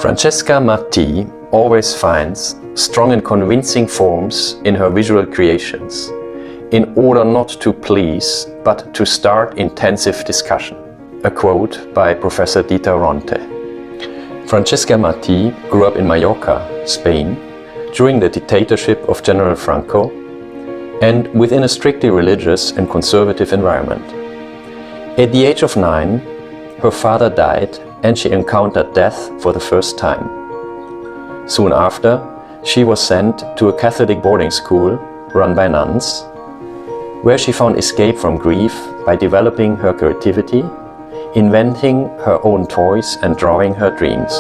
Francesca Marti always finds strong and convincing forms in her visual creations, in order not to please, but to start intensive discussion. A quote by Professor Dieter Ronte. Francesca Marti grew up in Mallorca, Spain, during the dictatorship of General Franco, and within a strictly religious and conservative environment. At the age of 9, her father died and she encountered death for the first time. Soon after, she was sent to a Catholic boarding school run by nuns, where she found escape from grief by developing her creativity, inventing her own toys and drawing her dreams.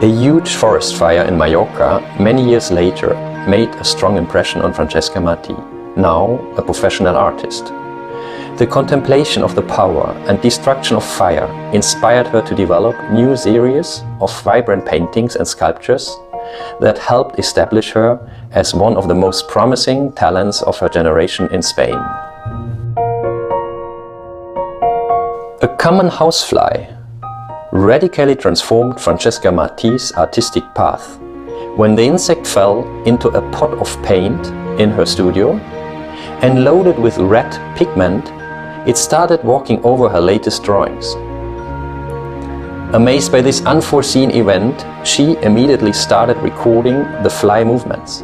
A huge forest fire in Mallorca many years later made a strong impression on Francesca Marti, now a professional artist. The contemplation of the power and destruction of fire inspired her to develop new series of vibrant paintings and sculptures that helped establish her as one of the most promising talents of her generation in Spain. A common housefly radically transformed Francesca Marti's artistic path when the insect fell into a pot of paint in her studio, and loaded with red pigment, it started walking over her latest drawings. Amazed by this unforeseen event, she immediately started recording the fly movements.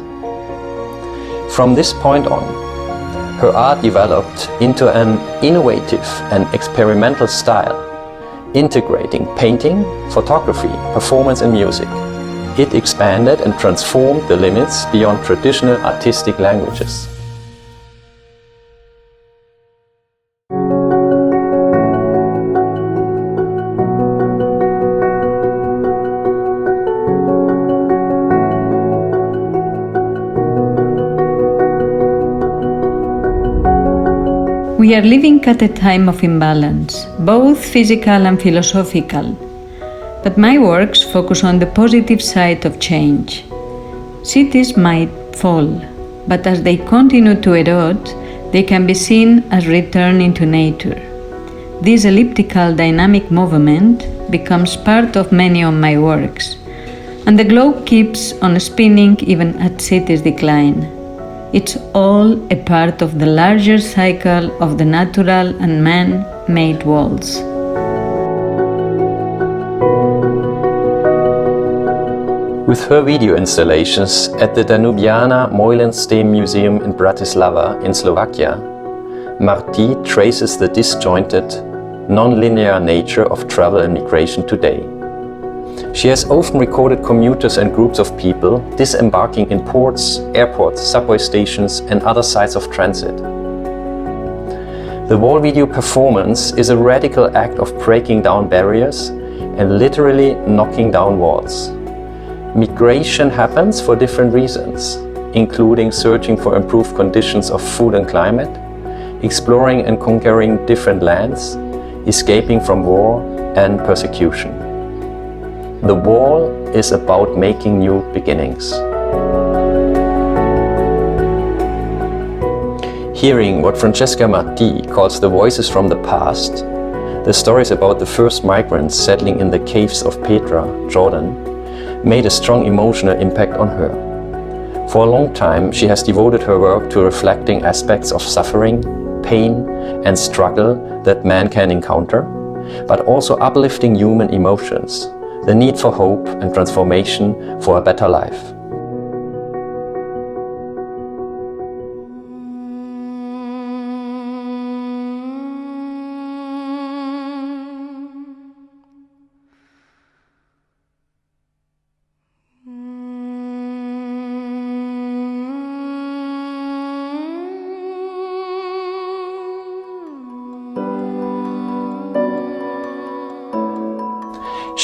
From this point on, her art developed into an innovative and experimental style, integrating painting, photography, performance and music. It expanded and transformed the limits beyond traditional artistic languages. We are living at a time of imbalance, both physical and philosophical. But my works focus on the positive side of change. Cities might fall, but as they continue to erode, they can be seen as return into nature. This elliptical dynamic movement becomes part of many of my works, and the globe keeps on spinning even as cities decline. It's all a part of the larger cycle of the natural and man-made worlds. With her video installations at the Danubiana Moilenstein Museum in Bratislava in Slovakia, Marti traces the disjointed, non-linear nature of travel and migration today. She has often recorded commuters and groups of people disembarking in ports, airports, subway stations and other sites of transit. The wall video performance is a radical act of breaking down barriers and literally knocking down walls. Migration happens for different reasons, including searching for improved conditions of food and climate, exploring and conquering different lands, escaping from war and persecution. The wall is about making new beginnings. Hearing what Francesca Marti calls the voices from the past, the stories about the first migrants settling in the caves of Petra, Jordan, made a strong emotional impact on her. For a long time, she has devoted her work to reflecting aspects of suffering, pain, and struggle that man can encounter, but also uplifting human emotions, the need for hope and transformation for a better life.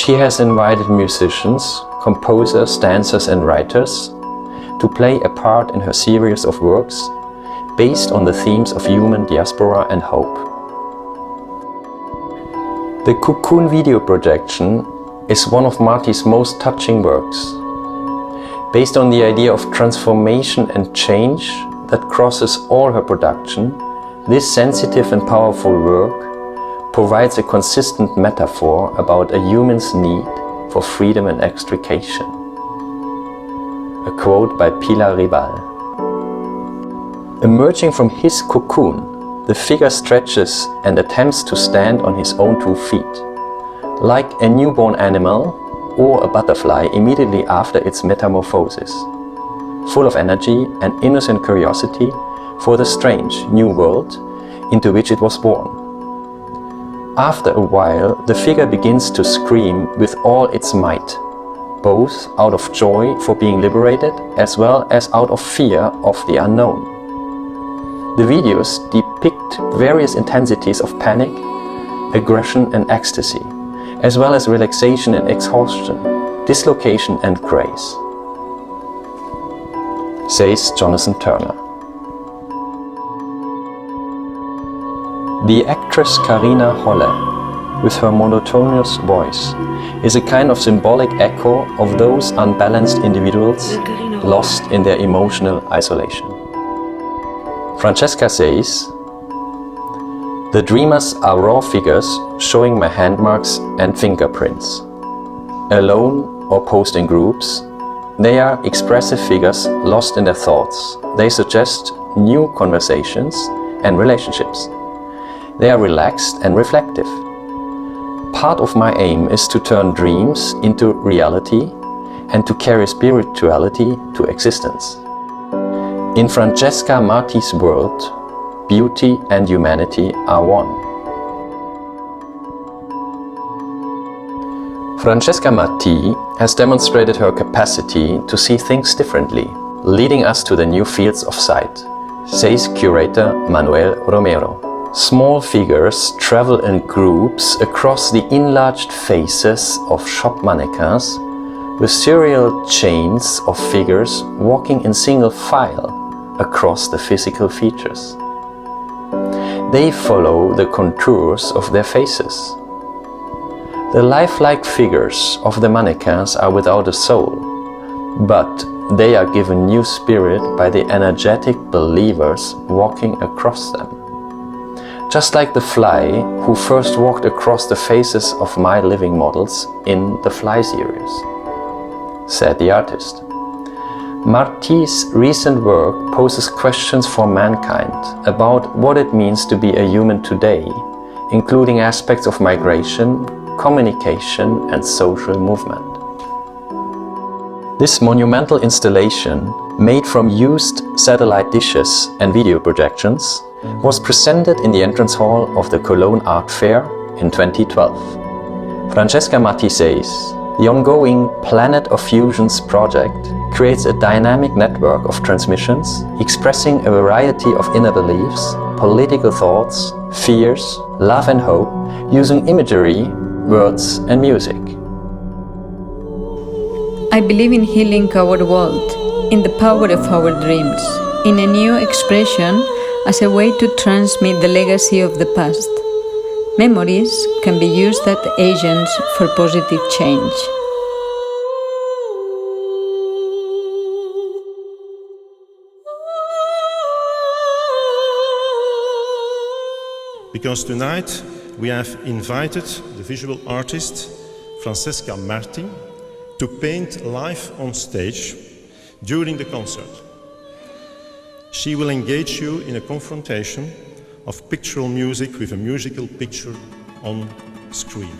She has invited musicians, composers, dancers and writers to play a part in her series of works based on the themes of human diaspora and hope. The Cocoon video projection is one of Marti's most touching works. Based on the idea of transformation and change that crosses all her production, this sensitive and powerful work provides a consistent metaphor about a human's need for freedom and extrication. A quote by Pilar Ribal. Emerging from his cocoon, the figure stretches and attempts to stand on his own 2 feet, like a newborn animal or a butterfly immediately after its metamorphosis, full of energy and innocent curiosity for the strange new world into which it was born. After a while, the figure begins to scream with all its might, both out of joy for being liberated as well as out of fear of the unknown. The videos depict various intensities of panic, aggression and ecstasy, as well as relaxation and exhaustion, dislocation and grace, says Jonathan Turner. The actress Karina Holle, with her monotonous voice, is a kind of symbolic echo of those unbalanced individuals lost in their emotional isolation. Francesca says, "The dreamers are raw figures showing my handmarks and fingerprints. Alone or posed in groups, they are expressive figures lost in their thoughts. They suggest new conversations and relationships. They are relaxed and reflective. Part of my aim is to turn dreams into reality and to carry spirituality to existence. In Francesca Marti's world, beauty and humanity are one." Francesca Marti has demonstrated her capacity to see things differently, leading us to the new fields of sight, says curator Manuel Romero. Small figures travel in groups across the enlarged faces of shop mannequins, with serial chains of figures walking in single file across the physical features. They follow the contours of their faces. The lifelike figures of the mannequins are without a soul, but they are given new spirit by the energetic believers walking across them. Just like the fly who first walked across the faces of my living models in the Fly series, said the artist. Marti's recent work poses questions for mankind about what it means to be a human today, including aspects of migration, communication and social movement. This monumental installation, made from used satellite dishes and video projections, was presented in the entrance hall of the Cologne Art Fair in 2012. Francesca Marti says, "The ongoing Planet of Fusions project creates a dynamic network of transmissions expressing a variety of inner beliefs, political thoughts, fears, love and hope, using imagery, words and music." I believe in healing our world, in the power of our dreams, in a new expression as a way to transmit the legacy of the past. Memories can be used as agents for positive change. Because tonight we have invited the visual artist Francesca Marti to paint live on stage during the concert. She will engage you in a confrontation of pictorial music with a musical picture on screen.